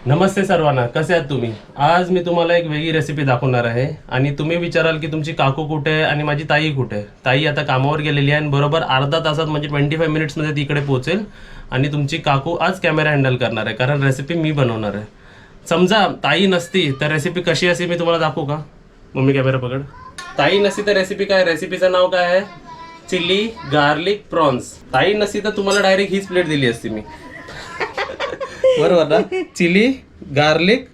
नमस्ते सर्वांना, कसे आहात तुम्ही? आज मी तुम्हाला एक वेगळी रेसिपी दाखवणार आहे आणि तुम्ही विचाराल की तुमची काकू कुठे आहे आणि माझी ताई कुठे आहे. ताई आता कामावर गेलेली आहे आणि बरोबर अर्धा तासात म्हणजे 25 मिनिट्समध्ये ती इकडे पोहोचेल आणि तुमची काकू आज कॅमेरा हँडल करणार आहे कारण रेसिपी मी बनवणार आहे. समजा ताई नसती तर रेसिपी कशी असेल मी तुम्हाला दाखवू का? मम्मी कॅमेरा पकड. ताई नसती तर रेसिपी काय? रेसिपीचं नाव काय आहे? Chilli garlic prawns. ताई नसती तर तुम्हाला डायरेक्ट हीच प्लेट दिली असती मी. बरोबर ना? चिली गार्लिक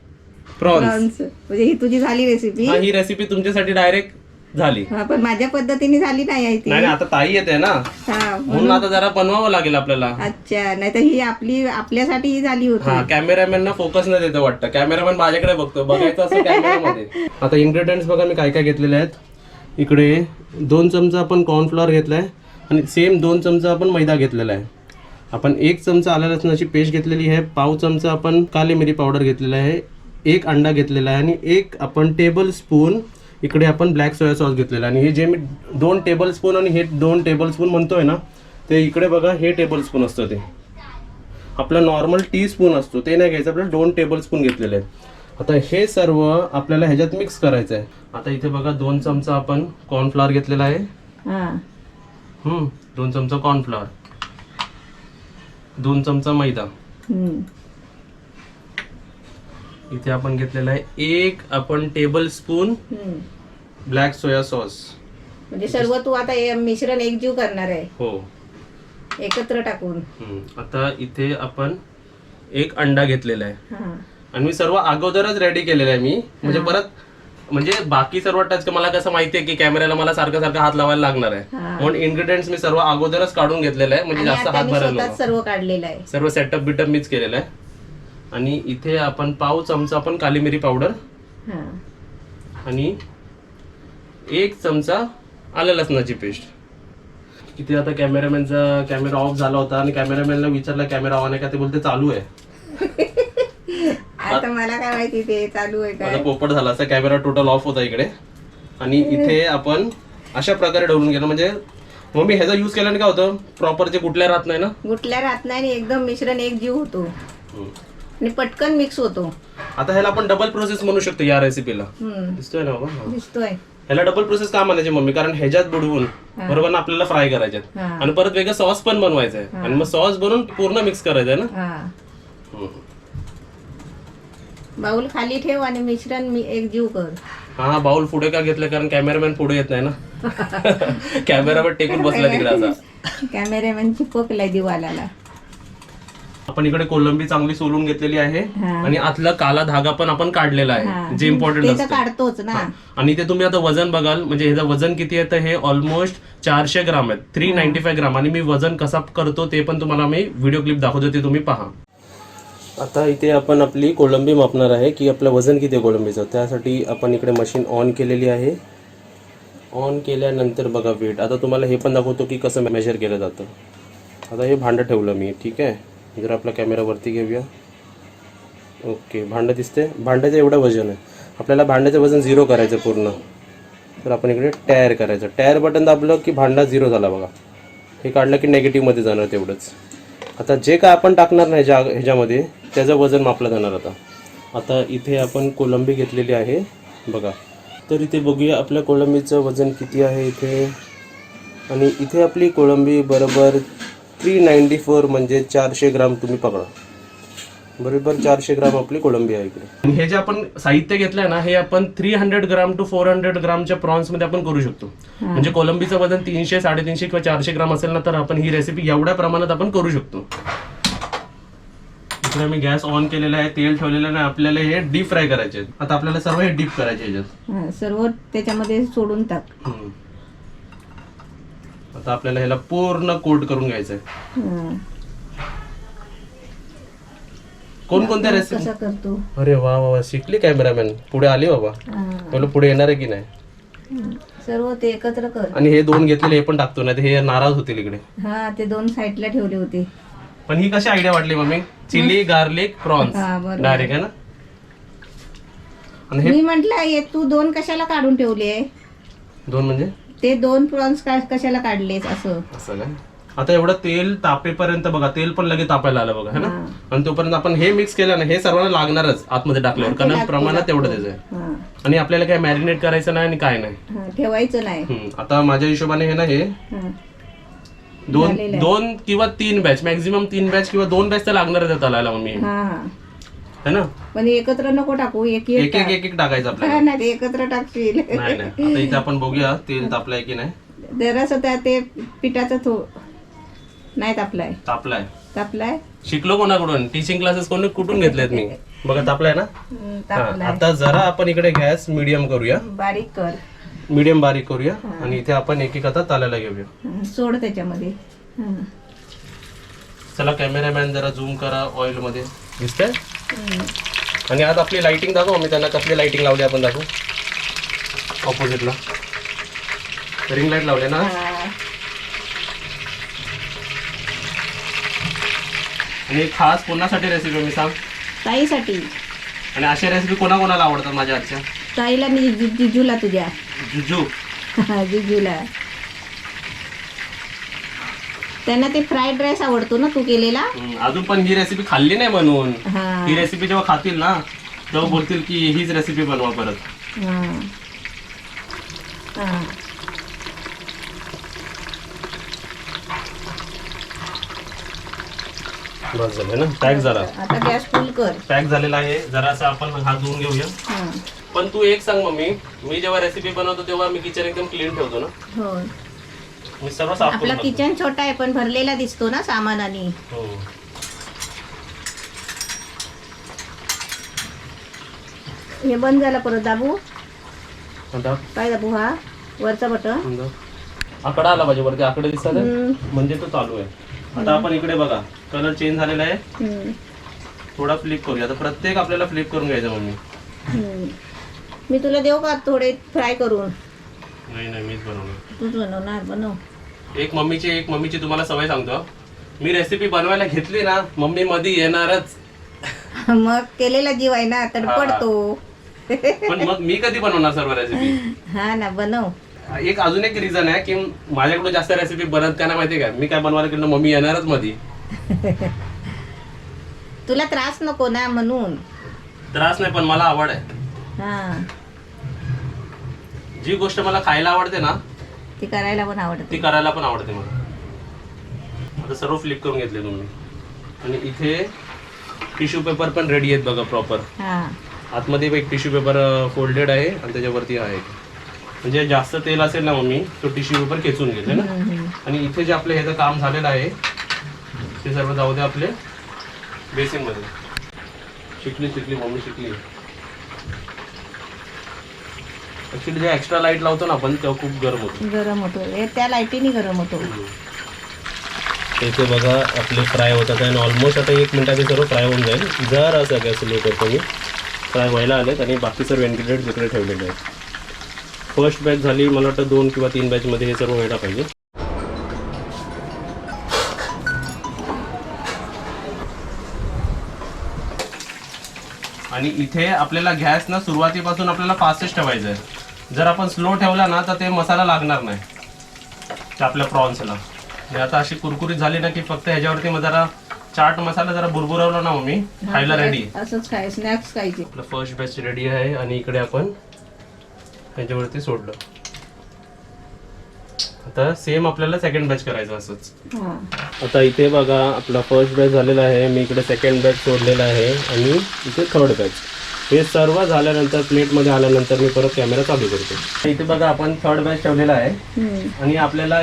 प्रॉन्स म्हणजे ही तुझी झाली रेसिपी. ही रेसिपी तुमच्यासाठी डायरेक्ट झाली. पण माझ्या पद्धतीने झाली नाही आहे ती. नाही आता ताई येते ना म्हणून आता जरा बनवावं लागेल आपल्याला. अच्छा, नाही तर ही आपल्यासाठी ही झाली होती. हा, कॅमेरामॅन ना फोकस नाही देतो वाटतं. कॅमेरामॅन माझ्याकडे बघतो, बघायचं असं कॅमेरामध्ये. आता इन्ग्रेडियंट्स बघा मी काय काय घेतलेले आहेत. इकडे 2 चमचा आपण कॉर्नफ्लॉवर घेतलाय आणि सेम 2 चमचा आपण मैदा घेतलेला आहे. आपण 1 चमचा आलं लसणाची पेस्ट घेतलेली आहे. पाव चमचा आपण काली मिरी पावडर घेतलेला आहे. 1 अंडा घेतलेला आहे आणि 1 आपण टेबल स्पून इकडे आपण ब्लॅक सोया सॉस घेतलेला आहे. आणि हे जे मी 2 टेबल स्पून आणि हे 2 टेबल स्पून म्हणतोय ना, ते इकडे बघा हे टेबल स्पून असतं. ते आपला नॉर्मल टी स्पून असतो ते नाही घ्यायचं, आपल्याला 2 टेबल स्पून घेतलेले आहेत. आता हे सर्व आपल्याला ह्याच्यात मिक्स करायचं आहे. आता इथे बघा 2 चमचा आपण कॉर्नफ्लॉवर घेतलेला आहे. 2 चमचा कॉर्नफ्लॉवर, 2 चमचा मैदा. इथे आपण घेतलेला आहे 1 आपण table spoon black soya sauce. म्हणजे सर्व तू आता हे मिश्रण एकजीव करणार आहे. हो, एकत्र टाकून. आता इथे आपण 1 अंडा घेतलेला आहे आणि मी सर्व अगोदरच रेडी केलेलं आहे मी. म्हणजे परत म्हणजे बाकी सर्व टच मला कसं माहितीये की कॅमेऱ्याला मला सारखं सारखं हात लावायला लागणार आहे, म्हणून इन्ग्रेडियंट्स मी सर्व अगोदरच काढून घेतलेलं आहे. म्हणजे जास्त हात भरायला सर्व काढलेलं आहे, सर्व सेटअप बिटअप मीच केलेलं आहे. आणि इथे आपण पाव चमचा आपण काली मिरी पावडर आणि 1 चमचा आलं लसणाची पेस्ट. इथे आता कॅमेरामॅनचा कॅमेरा ऑफ झाला होता आणि कॅमेरामॅनला विचारला कॅमेरा ऑन आहे का, ते बोलते चालू आहे. आता मला काय माहिती ते चालू आहे का. पोपट झाला असता, कॅमेरा टोटल ऑफ होता इकडे. आणि इथे आपण अशा प्रकारे ढवळून गेलो. म्हणजे मग मी ह्याचा यूज केल्याने काय होतं, प्रॉपर जे गुटल्या राहत नाही ना, गुटल्या राहत नाही आणि एकदम मिश्रण एकजीव होतो आणि पटकन मिक्स होतो. आता ह्याला आपण डबल प्रोसेस म्हणू शकतो या रेसिपीला. दिसतोय ना बाबा? दिसतोय. ह्याला डबल प्रोसेस का म्हणायचे मम्मी, कारण ह्याच्यात बुडवून बरोबर ना आपल्याला फ्राय करायचे आणि परत वेगळा सॉस पण बनवायचा आहे आणि मग सॉस बनवून पूर्ण मिक्स करायचं आहे ना. बाउल खाली ठेव आणि मिश्रण एकजीव कर. हा, बाउल पुढे का घेतलं, कारण कॅमेरामॅन पुढे येत नाही ना. कॅमेरावर टेकून बसला तिकडे असा. कॅमेरामॅन चिपकलाय दिवालाला. आपण इकडे कोलंबी चांगली सोलून घेतलेली आहे आणि आतला काला धागा पण आपण काढलेला आहे, जे इम्पॉर्टंट असतं. काढतोच ना. आणि ते तुम्ही आता वजन बघाल, म्हणजे ह्याचं वजन किती आहे तर हे ऑलमोस्ट 400 ग्राम आहे, 395 ग्राम. आणि मी वजन कसा करतो ते पण तुम्हाला मी व्हिडिओ क्लिप दाखवतो, ते तुम्ही पहा. आता इथे आपण आपली कोलंबी मापणार आहे की आपलं वजन किती आहे कोलंबीचं. त्यासाठी आपण इकडे मशीन ऑन केलेली आहे. ऑन केल्यानंतर बघा वेट. आता तुम्हाला हे पण दाखवतो की कसं मेजर केलं जातं. आता हे भांडं ठेवलं मी, ठीक आहे. जर आपला कॅमेरा वरती घेऊया. ओके, भांडं दिसते. भांड्याचं एवढं वजन आहे. आपल्याला भांड्याचं वजन 0 करायचं पूर्ण. तर आपण इकडे टायर करायचं. टायर बटन दाबलं की भांडा 0 झाला बघा. हे काढलं की नेगेटिव्हमध्ये जाणार तेवढंच. आता जे काय आपण टाकणार नाही ह्याच्यामध्ये त्याचं वजन मापलं जाणार. आता इथे आपण कोलंबी घेतलेली आहे बघा. तर इथे बघूया आपल्या कोलंबीचं वजन किती आहे इथे. आणि इथे आपली कोलंबी बरोबर 394 म्हणजे 400 ग्राम तुम्ही पकडा. बरोबर 400 ग्राम आपली कोलंबी आहे इकडे. आणि हे जे आपण साहित्य घेतलंय ना, हे आपण 300 ग्राम टू 400 ग्रामच्या प्रॉन्स मध्ये आपण करू शकतो. म्हणजे कोलंबीचं वजन 300, 350 किंवा 400 ग्राम असेल ना, तर आपण ही रेसिपी एवढ्या प्रमाणात आपण करू शकतो. इकडे मी गॅस ऑन केलेला आहे, तेल ठेवलेलं आहे. आपल्याला हे डीप फ्राय करायचे. आता आपल्याला सर्व हे डीप करायचे ह्याच्यात. सर्व त्याच्यामध्ये सोडून टाक. आता आपल्याला ह्याला पूर्ण कोट करून घ्यायचं आहे. कोणकोणत्या रेसिपी कसा करतो. अरे वा वा, शिकली कॅमेरामॅन. पुढे आली बाबा. बोलो पुढे येणार आहे की नाही. सर्व ते एकत्र कर. आणि हे 2 घेतलेले हे पण टाकतो, नाही हे नाराज होतील इकडे. हा, ते 2 साईडला ठेवले होते. पण ही कशी आयडिया वाटली mummy, chilli garlic prawns direct आहे ना. आणि मी म्हंटल तू 2 कशाला काढून ठेवले. 2 म्हणजे ते 2 प्रॉन्स कशाला काढलेस असं. असं काय. आता एवढं तेल तापेपर्यंत बघा, तेल पण लगेच तापायला आलं बघा, है ना. हा. आणि तोपर्यंत आपण हे मिक्स केलं ना, हे सर्वांना लागणारच आतमध्ये टाकल्यावर, हा, ते कारण लागतं, प्रमाणात तेवढं लागतं. त्याचं आहे. हा. आणि आपल्याला काय मॅरिनेट करायचं नाही आणि काय नाही. हा, ठेवायचं नाही. आता माझ्या हिशोबाने हे ना, हे हा. 2 किंवा 3 बॅच, मॅक्झिमम 3 बॅच किंवा 2 बॅच तर लागणारच आहे तळायला मम्मी, हा हा. है ना. पण एकत्र नको टाकू, एक एक एक एक एक टाकायचं आपल्याला. हा, नाही ते एकत्र टाकशील. नाही नाही, आता इथे आपण बघूया तेल तापलंय की नाही. जरासं त्या ते पिठाचं नाही तापलाय. तापलाय. शिकलो कोणाकडून, टीचिंग क्लासेस कुठून घेतलेत मी. बघा तापलाय ना. तापलाय. आता जरा आपण इकडे गॅस मीडियम करूया, बारीक कर. मीडियम बारीक करूया आणि इथे आपण एक एक आता तालायला घेऊया. सोड त्याच्यामध्ये. हा. चला कॅमेरामॅन जरा झूम करा ऑइल मध्ये, दिसतंय. आणि आज आपली लाइटिंग दाखव, मी त्यांना कसली लाइटिंग लावली आपण दाखवू. ऑपोजिटला रिंग लाईट लावले ना. हा. आणि खास कोणासाठी रेसिपी मी सांग. ताईसाठी. आणि अशा रेसिपी कोणाकोणाला आवडतात माझ्या हातच्या. ताईला मी जिजूला तुझ्या. जुजू. जिजूला त्यांना ते फ्राईड राईस आवडतो ना तू केलेला. अजून पण ही रेसिपी खाल्ली नाही म्हणून. हा. ही रेसिपी जेव्हा खातील ना तेव्हा बोलतील की हीच रेसिपी बनवा परत. हा. हा. बस झालं ना. पॅक झाला, आता गॅस फुल कर. पॅक झालेला आहे. जरासा आपण हात धुवून घेऊया. हा. पण तू एक सांग मम्मी, मी जेव्हा रेसिपी बनवतो तेव्हा मी किचन एकदम क्लीन ठेवतो ना. हो. मी सर्व साफ आपला करून किचन छोटा आहे पण भरलेला दिसतो ना सामानाने. हो. हे बंद झालं परत दाबू. आता काय दाबू हा वरचा बटन. आकडा आला पाहिजे वरती, आकडे दिसतात म्हणजे तो चालू आहे. आता आपण इकडे बघा कलर चेंज झालेला आहे. थोडा फ्लिप करूया. आता प्रत्येक आपल्याला फ्लिप करून घ्यायचं मम्मी. मी तुला देऊ का थोडे फ्राय करून. नाही नाही, मीच बनवणार. तूच बनवणार. बनव. एक मम्मीची तुम्हाला सवय सांगतो, मी रेसिपी बनवायला घेतली ना मम्मी मध्ये येणारच. मग केलेला जीव आहे ना तडपडतो. पण मग मी कधी बनवणार सर्व रेसिपी. हा ना, बनव. अजून एक रिझन आहे की माझ्याकडून जास्त रेसिपी बनत का नाही माहिती का, मी काय बनवायला गेलो मम्मी येणारच मध्ये. तुला त्रास नको ना म्हणून. त्रास नाही पण मला आवड आहे. हा. जी गोष्ट मला खायला आवडते ना ती करायला पण आवडते. ती करायला पण आवडते मला. आता सर्व फ्लिप करून घेतले तुम्ही. आणि इथे टिश्यू पेपर पण रेडी आहेत बघा प्रॉपर. हा. आतमध्ये एक टिश्यू पेपर फोल्डेड आहे आणि त्याच्यावरती आहे. म्हणजे जास्त तेल असेल ना मम्मी तो टिश्यू पेपर खेचून घेते ना. आणि इथे जे आपलं ह्याचं काम झालेलं आहे ते सर्व जाऊ दे आपले बेसिन मध्ये. शिकली मम्मी शिकली. ऍक्च्युली जे एक्स्ट्रा लाईट लावतो ना आपण तेव्हा खूप गरम होतो. हे त्या लाईटीने गरम होतो. इथे बघा आपले फ्राय होतात आणि ऑलमोस्ट आता 1 मिनिटात सर्व फ्राय होऊन जाईल. जरा असं गॅस स्लो करतो मी. फ्राय व्हायला आलेत आणि बाकी सर्व इन्ग्रेडियंट्स इकडे ठेवलेले आहेत. फर्स्ट बॅच झाली, मला वाटतं 2 किंवा 3 बॅचमध्ये हे सर्व व्हायला पाहिजे. आणि इथे आपल्याला गॅस ना सुरुवातीपासून आपल्याला फास्टच ठेवायचं आहे. जर आपण स्लो ठेवला ना तर ते मसाला लागणार नाही आपल्या प्रॉन्सला. आणि आता अशी कुरकुरीत झाली ना की फक्त ह्याच्यावरती मग जरा चाट मसाला जरा बुरबुरवला ना मम्मी खायला रेडी. असंच खाय, स्नॅक्स खायचे. आपलं फर्स्ट बॅच रेडी आहे आणि इकडे आपण ह्याच्यावरती सोडलं. आता सेम आपल्याला सेकंड बॅच करायचं असंच. आता इथे बघा आपला फर्स्ट बॅच झालेला आहे. मी इकडे सेकंड बॅच सोडलेला आहे आणि इथे थर्ड बॅच. हे सर्व झाल्यानंतर प्लेटमध्ये आल्यानंतर मी परत कॅमेरा चालू करतो. इथे बघा आपण थर्ड बॅच ठेवलेला आहे आणि आपल्याला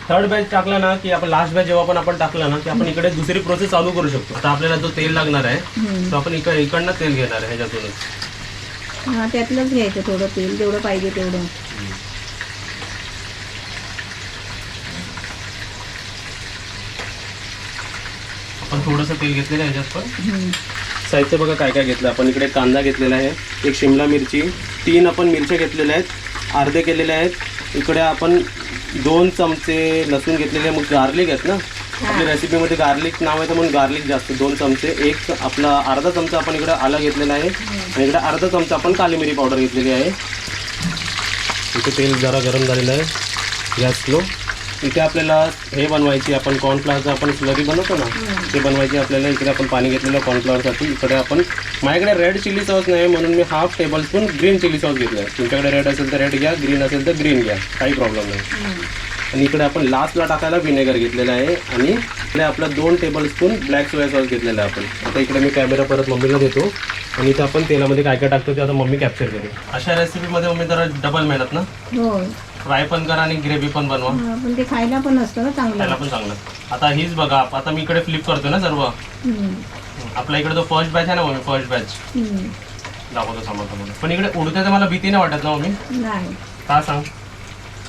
थर्ड बॅच टाकला ना की आपण लास्ट बॅच जेव्हा आपण टाकला ना की आपण इकडे दुसरी प्रोसेस चालू करू शकतो. आता आपल्याला जो तेल लागणार आहे तो आपण इकडनं तेल घेणार आहे ह्याच्यातूनच. हा, त्यातलंच घ्यायचं थोडं तेल, जेवढं पाहिजे तेवढं. आपण थोडंसं तेल घेतलेलं आहे ह्याच्यात पण. साहित्य बघा काय काय घेतलं आपण. इकडे कांदा घेतलेला आहे, एक शिमला मिरची, 3 आपण मिरच्या घेतलेल्या आहेत, अर्धे केलेले आहेत. इकडे आपण 2 चमचे लसूण घेतलेले आहे. मग गार्लिक आहेत ना आपल्या रेसिपीमध्ये, गार्लिक नाव आहे तर म्हणून गार्लिक जास्त 2 चमचे. एक आपला अर्धा चमचा आपण इकडे आलं घेतलेला आहे आणि इकडे अर्धा चमचा आपण काली मिरी पावडर घेतलेली आहे. इथे तेल जरा गरम झालेलं आहे, गॅस स्लो. इथे आपल्याला हे बनवायची, आपण कॉर्नफ्लॉवरचं आपण स्लरी बनवतो ना, ते बनवायची आपल्याला. इकडे आपण पाणी घेतलेलं कॉर्नफ्लॉवरसाठी. इकडे आपण, माझ्याकडे रेड चिली सॉस नाही म्हणून मी half tablespoon green chilli sauce घेतलं आहे. तुमच्याकडे रेड असेल तर रेड घ्या, ग्रीन असेल तर ग्रीन घ्या, काही प्रॉब्लेम नाही. आणि इकडे आपण लास्टला टाकायला व्हिनेगर घेतलेलं आहे. आणि इकडे आपला 2 टेबलस्पून ब्लॅक सोया सॉस घेतलेला आहे आपण. आता इकडे मी कॅमेरा परत मम्मीला देतो आणि इथे आपण तेलामध्ये काय काय टाकतो ते आता मम्मी कॅप्चर करेल. अशा रेसिपीमध्ये मम्मी जरा डबल मेहनत ना, हो. फ्राय पण करा आणि ग्रेव्ही पण बनवा, हा, पण ते खायला पण असतं ना चांगलं. त्याला पण चांगलं. आता हीच बघा, आता मी इकडे फ्लिप करतो ना सर्व. आपल्या इकडे तो फर्स्ट बॅच आहे ना मम्मी, फर्स्ट बॅच दाखवतो समजतो मला. पण इकडे उडते तर मला भीती नाही वाटत ना मम्मी? नाही, का सांग?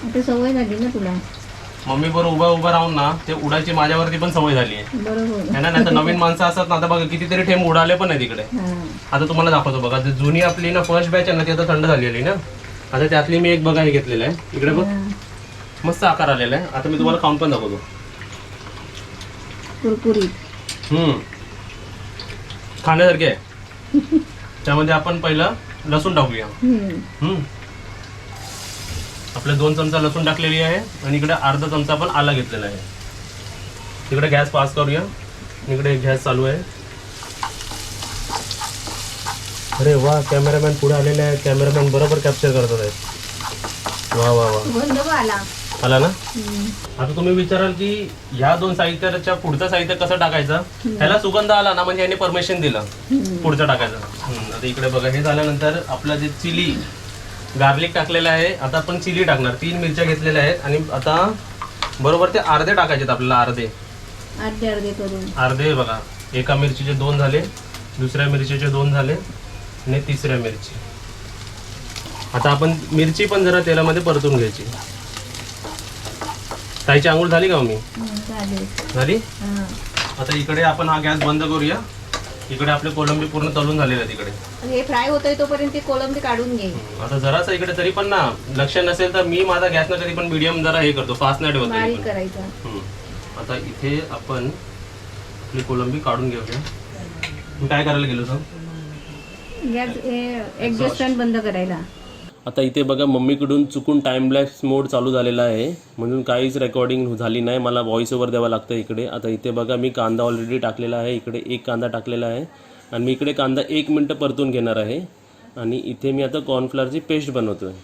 आता सवय झाली ना तुला. मम्मी बरोबर उभं राहून ना ते उडायची माझ्यावरती पण सवय झाली आहे. बरोबर. है ना, नाही तर नवीन माणसं असतात ना, आता बघा कितीतरी थेंब उडाले पण आहे तिकडे. हा. आता तुम्हाला दाखवतो बघा, जे जुनी आपली ना फर्स्ट बॅच आहे ना ती आता थंड झालेली ना. आता त्यातली मी एक बघा हे घेतलेलं आहे, इकडे बघ मस्त आकार आलेला आहे. आता मी तुम्हाला खाऊन पण दाखवतो. कुरकुरीत. खाण्यासारखे आहे. त्यामध्ये आपण पहिलं लसूण टाकूया. आपले 2 चमचा लसूण टाकलेली आहे आणि इकडे अर्धा चमचा आपण आला घेतलेला आहे. तिकडे गॅस पास करूया. इकडे गॅस चालू आहे. अरे वा, कॅमेरामॅन पुढे आलेले आहेत. कॅमेरामॅन बरोबर कॅप्चर करतात आहेत. वा वा वा, गंध आला. आला ना. आता तुम्ही विचाराल की ह्या 2 साहित्याच्या पुढचं साहित्य कसं टाकायचं. ह्याला सुगंध आला ना म्हणजे यांनी परमिशन दिलं पुढचं टाकायचं. आता इकडे बघा, हे झाल्यानंतर आपलं जे चिली गार्लिक टाकलेलं आहे, आता आपण चिली टाकणार. 3 मिरच्या घेतलेल्या आहेत आणि आता बरोबर ते अर्धे टाकायचे आपल्याला, अर्धे अर्धे अर्धे करून. अर्धे बघा, एका मिरचीचे 2 झाले, दुसऱ्या मिरचीचे 2 झाले आणि तिसऱ्या मिरची. आता आपण मिरची पण जरा तेलामध्ये परतून घ्यायची. ताईची आंघोळ झाली का मम्मी? झाली. आता इकडे आपण हा गॅस बंद करूया. इकडे आपले कोलंबी पूर्ण तळून झालेले आहे. तिकडे हे फ्राय होतंय तोपर्यंत ते कोलंबी काढून घे. आता जरासं इकडे तरी पण ना लक्ष नसेल तर मी माझा गॅस ना कधी पण मीडियम जरा हे करतो, फास्ट नाही ठेवत. बारीक करायचा. आता इथे आपण आपली कोलंबी काढून घेऊया. मी काय करायला गेलो सर? गॅस एक्झॉस्ट फॅन बंद करायला. आता इथे बघा, मम्मीकडून चुकून टाइमलॅप्स मोड चालू झालेला आहे म्हणून काहीच रेकॉर्डिंग झाली नाही, मला व्हॉइस ओव्हर द्यावा लागतं इकडे. आता इथे बघा, मी कांदा ऑलरेडी टाकलेला आहे. इकडे 1 कांदा टाकलेला आहे आणि मी इकडे कांदा 1 मिनटं परतून घेणार आहे. आणि इथे मी आता कॉर्नफ्लॉवरची पेस्ट बनवतो आहे.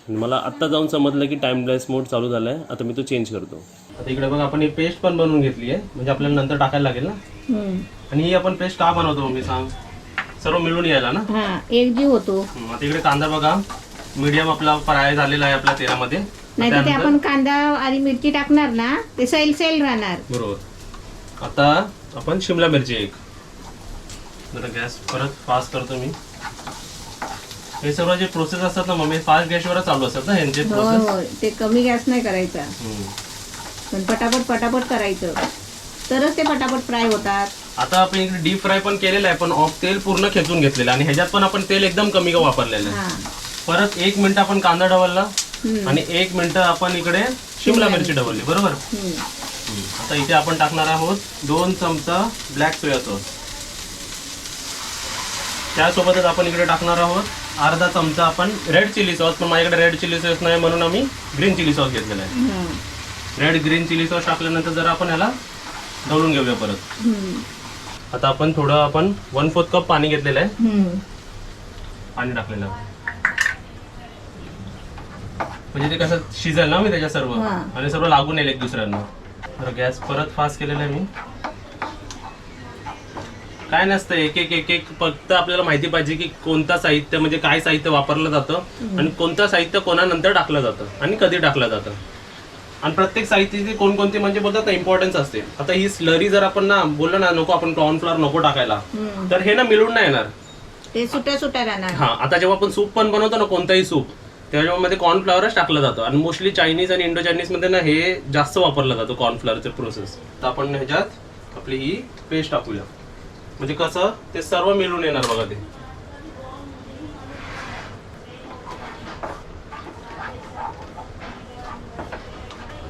आणि मला आत्ता जाऊन समजलं की टाइमलॅप्स मोड चालू झाला आहे. आता मी तो चेंज करतो. आता इकडे बघा, आपण ही पेस्ट पण बनवून घेतली आहे, म्हणजे आपल्याला नंतर टाकायला लागेल ना. आणि ही आपण पेस्ट का बनवतो मम्मी सांग? सर्व मिळून यायला ना. हा, एकजीव होतो. आता इकडे कांदा बघा मीडियम आपला फ्राय झालेला आहे आपल्या तेलामध्ये. नाही तर ते आपण कांदा आणि मिरची टाकणार ना, ते सैल राहणार. बरोबर. आता आपण शिमला मिरची 1. जरा गॅस परत फास्ट करतो मी. हे सर्व जे प्रोसेस असतात ना मम्मी, फास्ट गॅसवरच चालू असतात ना ह्यांचे प्रोसेस. हो, ते कमी गॅस नाही करायचा, पण पटापट करायचं, तरच ते पटापट फ्राय होतात. आता आपण इकडे डीप फ्राय पण केलेलं आहे, पण तेल पूर्ण खेचून घेतलेलं आणि ह्याच्यात पण आपण तेल एकदम कमी वापरलेलं आहे. परत 1 मिनिट आपण कांदा ढवळला आणि 1 मिनिट आपण इकडे शिमला मिरची ढवळली. बरोबर. आता इथे आपण टाकणार आहोत 2 चमचा ब्लॅक सोया सॉस. त्यासोबतच आपण इकडे टाकणार आहोत अर्धा चमचा आपण रेड चिली सॉस, पण माझ्याकडे रेड चिली सॉस नाही म्हणून आम्ही ग्रीन चिली सॉस घेतलेला आहे. ग्रीन चिली सॉस टाकल्यानंतर जरा आपण ह्याला ढवळून घेऊया परत. आता आपण थोडं 1/4 कप पाणी घेतलेलं आहे. पाणी टाकलेलं म्हणजे ते कसं शिजेल ना मी त्याच्या सर्व, आणि सर्व लागून येईल एक दुसऱ्यांना. तर गॅस परत फास्ट केलेला आहे मी. काय नसतं, एक फक्त आपल्याला माहिती पाहिजे की कोणता साहित्य म्हणजे काय साहित्य वापरलं जातं आणि कोणतं साहित्य कोणानंतर टाकलं जातं आणि कधी टाकलं जातं. आणि प्रत्येक साहित्याची कोणकोणती म्हणजे बोलतात ना इम्पॉर्टन्स असते. आता ही स्लरी जर आपण ना बोललो ना नको आपण कॉर्नफ्लॉवर नको टाकायला, तर हे ना मिळून नाही येणार, ते सुट्या राहणार. हा, आता जेव्हा आपण सूप पण बनवतो ना कोणताही सूप, त्याच्यामध्ये कॉर्नफ्लॉवरच टाकलं जातं आणि मोस्टली चायनीज आणि इंडो चायनीज मध्ये ना हे जास्त वापरलं जातं कॉर्नफ्लॉवरचे प्रोसेस. तर आपण ह्याच्यात आपली ही पेस्ट टाकूया, म्हणजे कसं ते सर्व मिळून येणार बघा ते.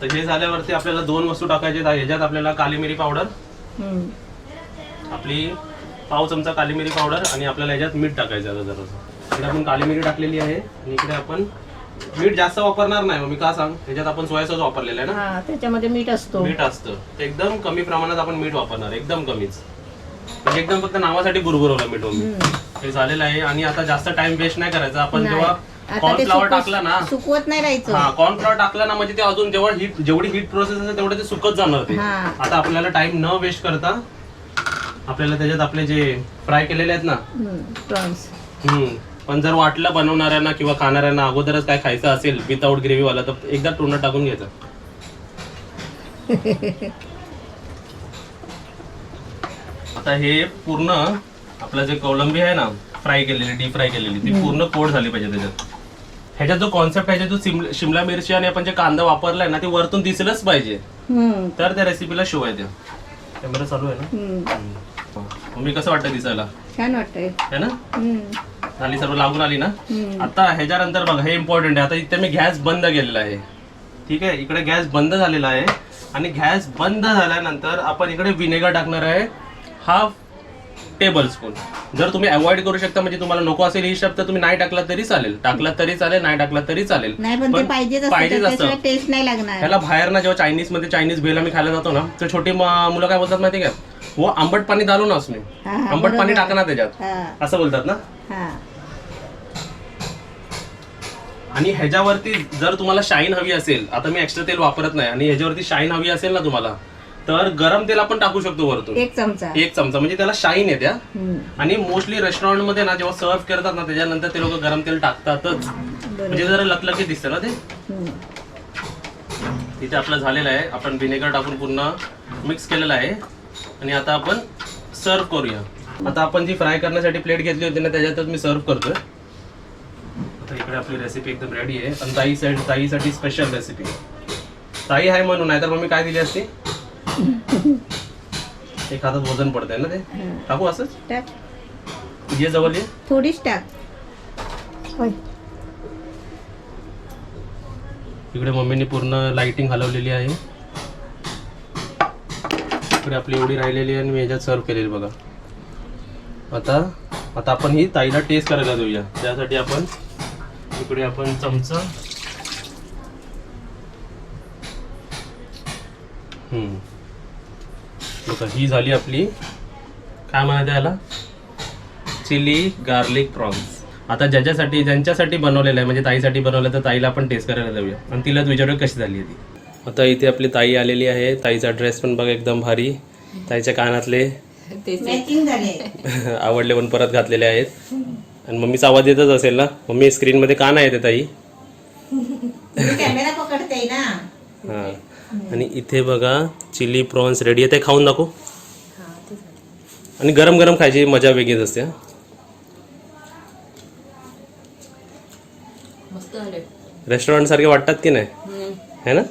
तर हे झाल्यावरती आपल्याला 2 वस्तू टाकायचे. ह्याच्यात आपल्याला काली मिरी पावडर, आपली पाव चमचा काली मिरी पावडर, आणि आपल्याला ह्याच्यात मीठ टाकायचं. आता जरा इकडे आपण काली मिरी टाकलेली आहे आणि इकडे आपण मीठ जास्त वापरणार नाही मी का सांग, त्याच्यात आपण सोया सॉस वापरलेला आहे ना, हा त्याच्यामध्ये मीठ असतो. मीठ असतं ते एकदम कमी प्रमाणात आपण मीठ वापरणार, एकदम कमीच, म्हणजे एकदम फक्त नावासाठी बुरबुरवलं मीठ मी. हे झालेलं आहे. आणि आता जास्त टाइम वेस्ट नाही करायचा. आपण नाही. जेव्हा आता ते कॉर्नफ्लॉवर टाकला ना, सुकवत नाही राहायचं. हा कॉर्नफ्लॉवर टाकला ना म्हणजे ते अजून जेवढी हीट प्रोसेस असेल तेवढं ते सुकत जाणार ते. हा. आता आपल्याला टाइम न वेस्ट करता आपल्याला त्याच्यात आपले जे फ्राय केलेले आहेत ना, प्रॉन्स. पण जर वाटलं बनवणाऱ्यांना किंवा खाणाऱ्यांना अगोदरच काय खायचं असेल विदाऊट ग्रेव्ही वाला, तर एकदा टोनर टाकून घ्यायचं. आता हे पूर्ण आपलं जे कोलंबी आहे ना फ्राय केलेली, डीप फ्राय केलेली, ती पूर्ण कोट झाली पाहिजे त्याच्यात. ह्याच्यात जो कॉन्सेप्ट आहे, जो शिमला मिरची आणि आपण जे कांदा वापरलाय ना, ते वरतून दिसलंच पाहिजे, तर त्या रेसिपीला शो आहे. कॅमेरा चालू आहे ना, मम्मी कसं वाटतं दिसायला? छान वाटतंय है ना, झाली सर्व लागून आली ना. आता ह्याच्यानंतर बघा, हे इम्पॉर्टंट आहे. आता इथे मी गॅस बंद केलेला आहे, ठीक आहे, इकडे गॅस बंद झालेला आहे. आणि गॅस बंद झाल्यानंतर आपण इकडे विनेगर टाकणार आहे 1/2 टेबलस्पून. जर तुम्ही अवॉइड करू शकता, म्हणजे तुम्हाला नको असेल ही शब्द, तुम्ही नाही टाकला तरी चालेल, टाकला तरी चालेल, नाही टाकला तरी चालेल. नाही पण ते पाहिजेच असतं, टेस्ट नाही लागणार. ह्याला बाहेर ना जेव्हा चायनीज भेल आम्ही खायला जातो ना, तर छोटी मुलं काय बोलतात माहिती का, वो आंबट पाणी डालो ना उसमें, आंबट पाणी टाका ना त्याच्यात, असं बोलतात ना. आणि ह्याच्यावरती जर तुम्हाला शाईन हवी असेल, आता मी एक्स्ट्रा तेल वापरत नाही, आणि ह्याच्यावरती शाईन हवी असेल ना तुम्हाला, तर गरम तेल आपण टाकू शकतो वरतून, 1 चमचा, म्हणजे त्याला शाईन येते. आणि मोस्टली रेस्टॉरंट मध्ये ना जेव्हा सर्व करतात ना, त्याच्यानंतर ते लोक गरम तेल टाकतातच, म्हणजे जरा लकलकीत दिसतं ना ते. इथे आपलं झालेलं आहे, आपण व्हिनेगर टाकून पूर्ण मिक्स केलेलं आहे. आणि आता आपण सर्व करूया. आता आपण जी फ्राय करण्यासाठी प्लेट घेतली होती ना, त्याच्यातच मी सर्व करतोय. आता इकडे आपली रेसिपी एकदम रेडी आहे. आणि ताईसाठी स्पेशल रेसिपी, ताई आहे म्हणून, नाही तर मग मी काय दिली असती. एक हातात वजन पडतंय ना, ते टाकू असंच टाक, ये जवळ ये, थोडीच टाक. इकडे मम्मीने पूर्ण लाइटिंग हलवलेली आहे. इकडे आपली एवढी राहिलेली आहे आणि मी ह्याच्यात सर्व केलेली बघा. आता आपण ही ताईला टेस्ट करायला देऊया. त्यासाठी आपण इकडे आपण चमचा, बघा ही झाली आपली, काय म्हणायचं याला, चिली गार्लिक प्रॉन्स. आता ज्यांच्यासाठी बनवलेलं आहे, म्हणजे ताईसाठी बनवलं, तर ताईला आपण टेस्ट करायला देऊया आणि तिलाच विचारूया कशी झाली ती. आता इथे आपली ताई आलेली आहे. ताईचा ड्रेस पण बघा एकदम भारी, ताईच्या कानातले आवडले पण परत घातलेले आहेत. आणि मम्मीचा आवाज येतच असेल ना, मम्मी स्क्रीन मध्ये का नाही येते ताई, कॅमेरा पकडते ना. हा. आणि इथे बघा चिली प्रॉन्स रेडी आहे, ते खाऊन दाखव. आणि गरम गरम खायची मजा वेगळीच असते. रेस्टॉरंट सारखे वाटतात की नाही, है ना.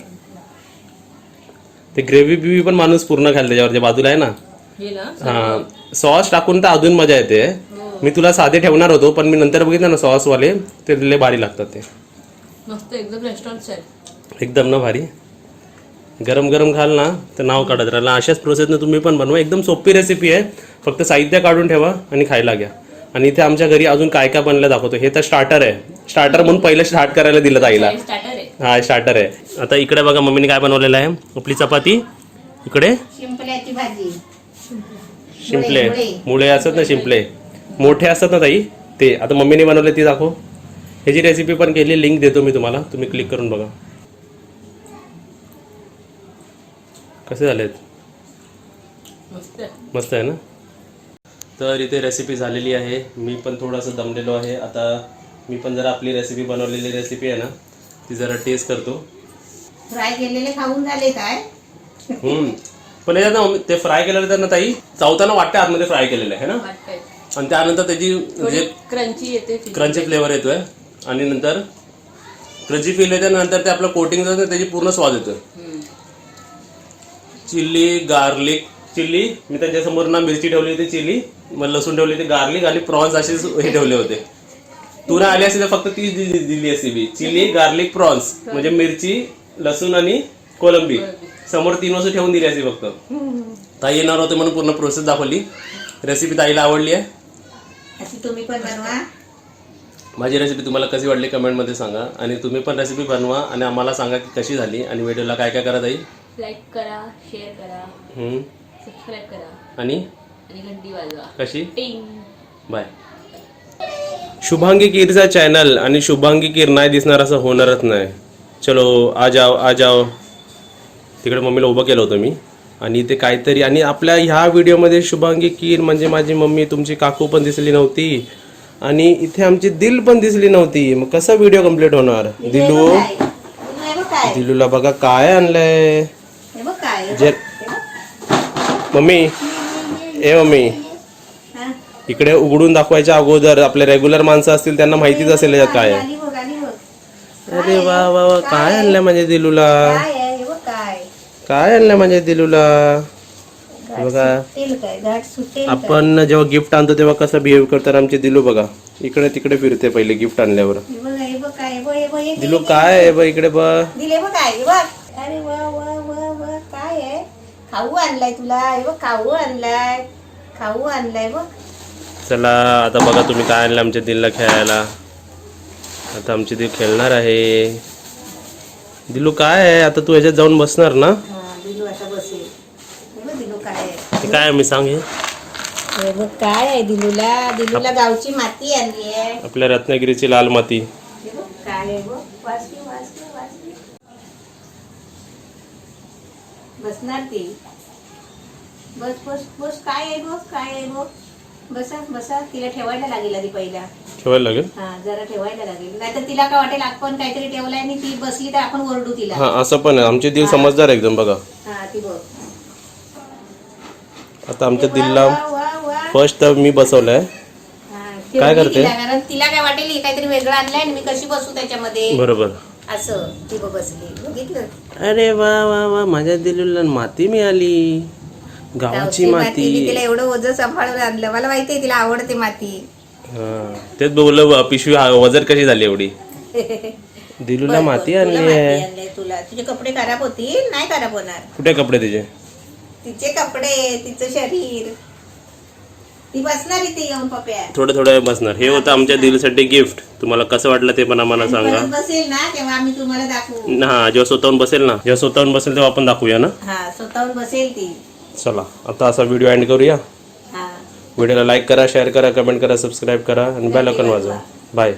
ते ग्रेव्ही बिव्ही पण माणूस पूर्ण खायला त्याच्यावर, जे बाजूला आहे ना, हा सॉस टाकून तर अजून मजा येते. मी तुला साधे ठेवणार होतो, पण मी नंतर बघितलं ना सॉस वाले, ते लय भारी लागतात. ते मस्त एकदम रेस्टॉरंट एकदम ना भारी. गरम गरम खाल ना तर नाव काढत राहिला. अशाच प्रोसेसने तुम्ही पण बनवा, एकदम सोपी रेसिपी आहे. फक्त साहित्य काढून ठेवा आणि खायला घ्या. आणि इथे आमच्या घरी अजून काय काय बनलं दाखवतो. हे तर स्टार्टर आहे, स्टार्टर म्हणून पहिलं स्टार्ट करायला दिलं ताईला. हा स्टार्टर आहे. आता इकडे बघा मम्मीने काय बनवलेलं आहे, आपली चपाती, इकडे शिंपल्याची भाजी, शिंपले मुळे असतात ना, शिंपले मोठे असतात ना ताई, ते आता मम्मीने बनवले, ती दाखव. ह्याची रेसिपी पण केली, लिंक देतो मी तुम्हाला, तुम्ही क्लिक करून बघा कसे झालेत. मस्त आहे ना. तर इथे रेसिपी झालेली आहे. मी पण थोडंसं दमलेलो आहे. आता मी पण जरा आपली रेसिपी बनवलेली रेसिपी आहे ना, ती जरा टेस्ट करतो. फ्राय केलेले खाऊन झाले काय. पण याच्यात ना ते फ्राय केलेलं तर ना ताई चावताना वाटतं आतमध्ये फ्राय केलेलं आहे ना, आणि त्यानंतर त्याची म्हणजे क्रंची येते, क्रंची फ्लेवर येतोय, आणि नंतर क्रंची फील येते, नंतर ते आपलं कोटिंग जातं, त्याची पूर्ण स्वाद येतोय. चिल्ली गार्लिक, चिल्ली मी त्यांच्यासमोर ना मिरची ठेवली होती, चिली मग लसूण ठेवली होती, गार्लिक आणि प्रॉन्स असे हे ठेवले होते. तू ना आली असती तर फक्त तीच दिली असती मी, चिली गार्लिक प्रॉन्स, म्हणजे मिरची लसूण आणि कोलंबी समोर 3 वस्तू ठेवून दिली असती फक्त. ताई येणार होते म्हणून पूर्ण प्रोसेस दाखवली. रेसिपी ताईला आवडली आहे, अशी तुम्ही पण बनवा. माझी रेसिपी तुम्हाला कशी वाटली कमेंटमध्ये सांगा आणि तुम्ही पण रेसिपी बनवा आणि आम्हाला सांगा की कशी झाली आणि व्हिडिओला काय काय करत येईल. लाईक करा, शेअर करा, सबस्क्राईब करा आणि घंटी वाजवा. कशी टिंग. बाय. शुभांगी कीरचा चॅनल आणि शुभांगी कीर नाही दिसणार असं होणारच नाही. चलो आ जाओ. तिकडे मम्मीला उभं केलं होतं मी आणि ते काहीतरी आणि आपल्या ह्या व्हिडिओमध्ये शुभांगी कीर म्हणजे माझी मम्मी, तुमची काकू पण दिसली नव्हती आणि इथे आमची दिल पण दिसली नव्हती. मग कसा व्हिडिओ कम्प्लीट होणार. दिलूला बघा काय आणलंय. मम्मी मम्मी इकडे उघडून दाखवायच्या अगोदर आपले रेग्युलर माणसं असतील त्यांना माहितीच असेल यात काय आहे. अरे वा वा वा काय आणलंय माझ्या दिलूला. काय आणलंय माझ्या दिलूला. बघा आपण जेव्हा गिफ्ट आणतो तेव्हा कसं बिहेव करतात आमचे दिलू. बघा इकडे तिकडे फिरते पहिले गिफ्ट आणल्यावर. दिलू काय आहे बघ इकडे बघ. अरे वा वा वा वा काय आहे. खाऊ आणलाय तुला. खाऊ आणलाय बघ. चला आता बघा तुम्ही काय आणलं आमच्या दिलला खेळायला. आता आमची दिल खेळणार आहे. दिलू काय आहे आता तू ह्याच्यात जाऊन बसणार ना. दिलू आता बसेल. दिलू काय आहे. काय आहे मी सांग. हे बघ काय आहे दिलूला गावची माती आणली आहे. आपल्या रत्नागिरीची लाल माती. काय आहे बघ. वाचली बसणार ती. बस काय आहे बघ. बसा तिला ठेवायला लागेल आधी पहिला. ठेवायला लागेल. हा जरा ठेवायला लागेल. नाहीतर तिला काय वाटेल आपण काहीतरी ठेवलंय आणि ती बसली तर आपण ओरडू तिला. हा असं पण आहे. आमचे दिल समजदार एकदम. बघा हा ती बघ. आता आमच्या दिलला फर्स्ट मी बसवलंय. काय करते. कारण तिला काय वाटेल ही काहीतरी वेगळं आणलंय आणि मी कशी बसू त्याच्यामध्ये. बरोबर असं ती बसली. बघितलं. अरे वा वा वा माझ्या दिलूला माती मिळाली. गावची माती. तिला एवढं ओझं सांभाळून आणलं. मला माहितीये तिला आवडते माती. तेच बोललं पिशवी वजन कशी झाली एवढी. दिलूला माती आणली आहे. तुला तुझे कपडे खराब होतील. नाही खराब होणार. कुठे कपडे तिचे. तिचे कपडे तिचं शरीर. ती बसणार इथे येऊन पप्या. थोडं बसणार. हे होतं आमच्या दिलसाठी गिफ्ट. तुम्हाला कसं वाटलं ते पण आम्हाला सांगा. बसेल ना तेव्हा आम्ही तुम्हाला दाखवू. हा जेव्हा स्वतःहून बसेल तेव्हा आपण दाखवूया ना. हा स्वतःहून बसेल ती. चला आता असा व्हिडिओ एंड करूया. हा व्हिडिओला लाईक करा, शेअर करा, कमेंट करा, सबस्क्राईब करा आणि बेल आयकॉन वाजवा. बाय.